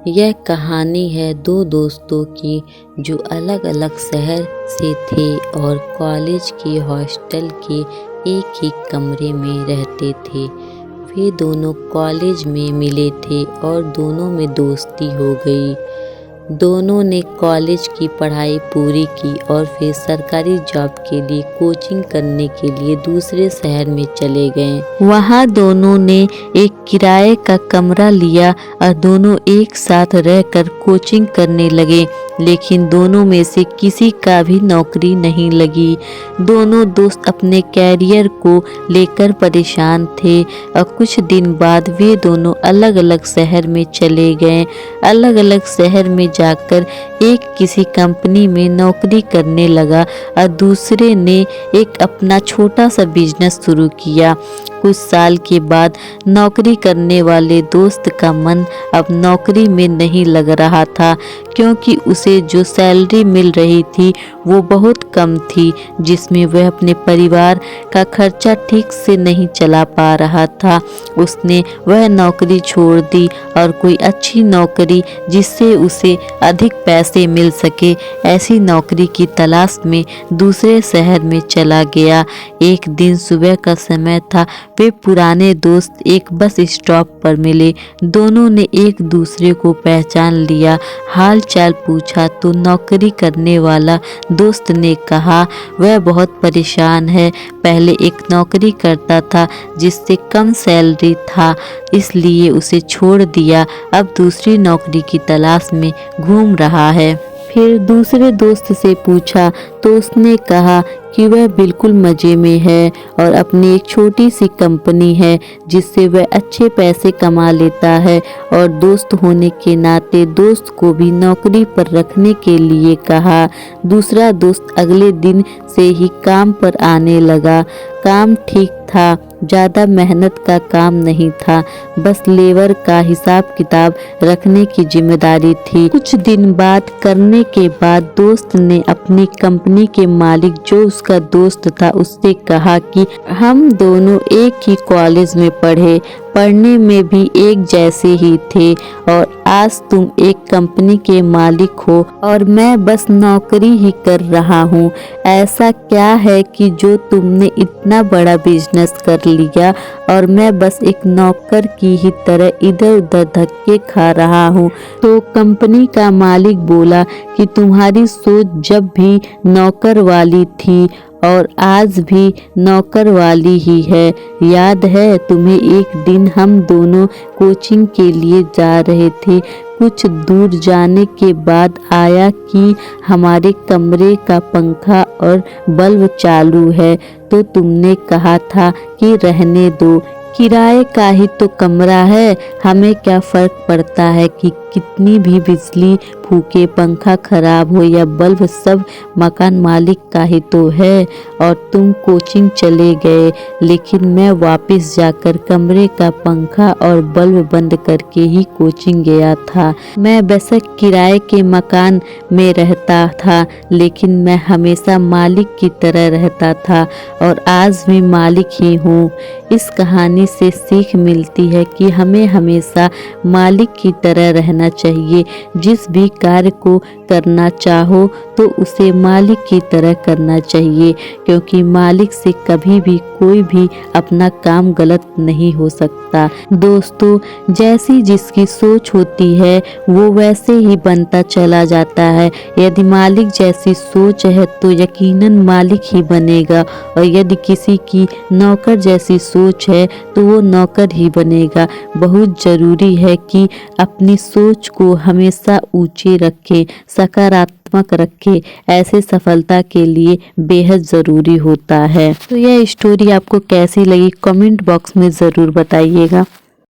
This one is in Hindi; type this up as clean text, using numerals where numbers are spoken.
यह कहानी है दो दोस्तों की जो अलग अलग शहर से थे और कॉलेज के हॉस्टल के एक ही कमरे में रहते थे। वे दोनों कॉलेज में मिले थे और दोनों में दोस्ती हो गई। दोनों ने कॉलेज की पढ़ाई पूरी की और फिर सरकारी जॉब के लिए कोचिंग करने के लिए दूसरे शहर में चले गए। वहाँ दोनों ने एक किराए का कमरा लिया और दोनों एक साथ रहकर कोचिंग करने लगे, लेकिन दोनों में से किसी का भी नौकरी नहीं लगी। दोनों दोस्त अपने कैरियर को लेकर परेशान थे और कुछ दिन बाद वे दोनों अलग अलग शहर में चले गए। अलग अलग शहर में जाकर एक किसी कंपनी में नौकरी करने लगा और दूसरे ने एक अपना छोटा सा बिजनेस शुरू किया। कुछ साल के बाद नौकरी करने वाले दोस्त का मन अब नौकरी में नहीं लग रहा था, क्योंकि उसे जो सैलरी मिल रही थी वो बहुत कम थी, जिसमें वह अपने परिवार का खर्चा ठीक से नहीं चला पा रहा था। उसने वह नौकरी छोड़ दी और कोई अच्छी नौकरी जिससे उसे अधिक पैसे मिल सके, ऐसी नौकरी की तलाश में दूसरे शहर में चला गया। एक दिन सुबह का समय था। वे पुराने दोस्त एक बस स्टॉप पर मिले। दोनों ने एक दूसरे को पहचान लिया। हाल चाल पूछा तो नौकरी करने वाला दोस्त ने कहा वह बहुत परेशान है। पहले एक नौकरी करता था जिससे कम सैलरी था, इसलिए उसे छोड़ दिया। अब दूसरी नौकरी की तलाश में घूम रहा है। फिर दूसरे दोस्त से पूछा तो उसने कहा कि वह बिल्कुल मज़े में है और अपनी एक छोटी सी कंपनी है जिससे वह अच्छे पैसे कमा लेता है, और दोस्त होने के नाते दोस्त को भी नौकरी पर रखने के लिए कहा। दूसरा दोस्त अगले दिन से ही काम पर आने लगा। काम ठीक था, ज़्यादा मेहनत का काम नहीं था, बस लेबर का हिसाब किताब रखने की जिम्मेदारी थी। कुछ दिन बात करने के बाद दोस्त ने अपनी कंपनी के मालिक जो उसका दोस्त था उससे कहा कि हम दोनों एक ही कॉलेज में पढ़ने में भी एक जैसे ही थे, और आज तुम एक कंपनी के मालिक हो और मैं बस नौकरी ही कर रहा हूँ। ऐसा क्या है कि जो तुमने इतना बड़ा बिजनेस कर लिया और मैं बस एक नौकर की ही तरह इधर उधर धक्के खा रहा हूँ। तो कंपनी का मालिक बोला कि तुम्हारी सोच जब भी नौकर वाली थी और आज भी नौकर वाली ही है। याद है तुम्हें, एक दिन हम दोनों कोचिंग के लिए जा रहे थे। कुछ दूर जाने के बाद आया कि हमारे कमरे का पंखा और बल्ब चालू है, तो तुमने कहा था कि रहने दो, किराए का ही तो कमरा है, हमें क्या फ़र्क पड़ता है कि कितनी भी बिजली फूके, पंखा खराब हो या बल्ब, सब मकान मालिक का ही तो है। और तुम कोचिंग चले गए, लेकिन मैं वापस जाकर कमरे का पंखा और बल्ब बंद करके ही कोचिंग गया था। मैं बेशक किराए के मकान में रहता था, लेकिन मैं हमेशा मालिक की तरह रहता था और आज भी मालिक ही हूँ। इस कहानी से सीख मिलती है कि हमें हमेशा मालिक की तरह रहना चाहिए। जिस भी कार्य को करना चाहो तो उसे मालिक की तरह करना चाहिए, क्योंकि मालिक से कभी भी कोई भी अपना काम गलत नहीं हो सकता। दोस्तों, जैसी जिसकी सोच होती है वो वैसे ही बनता चला जाता है। यदि मालिक जैसी सोच है तो यकीनन मालिक ही बनेगा, और यदि किसी की नौकर जैसी सोच है तो वो नौकर ही बनेगा। बहुत ज़रूरी है कि अपनी सोच को हमेशा ऊंचे रखें, सकारात्मक रखें। ऐसे सफलता के लिए बेहद ज़रूरी होता है। तो यह स्टोरी आपको कैसी लगी कमेंट बॉक्स में ज़रूर बताइएगा।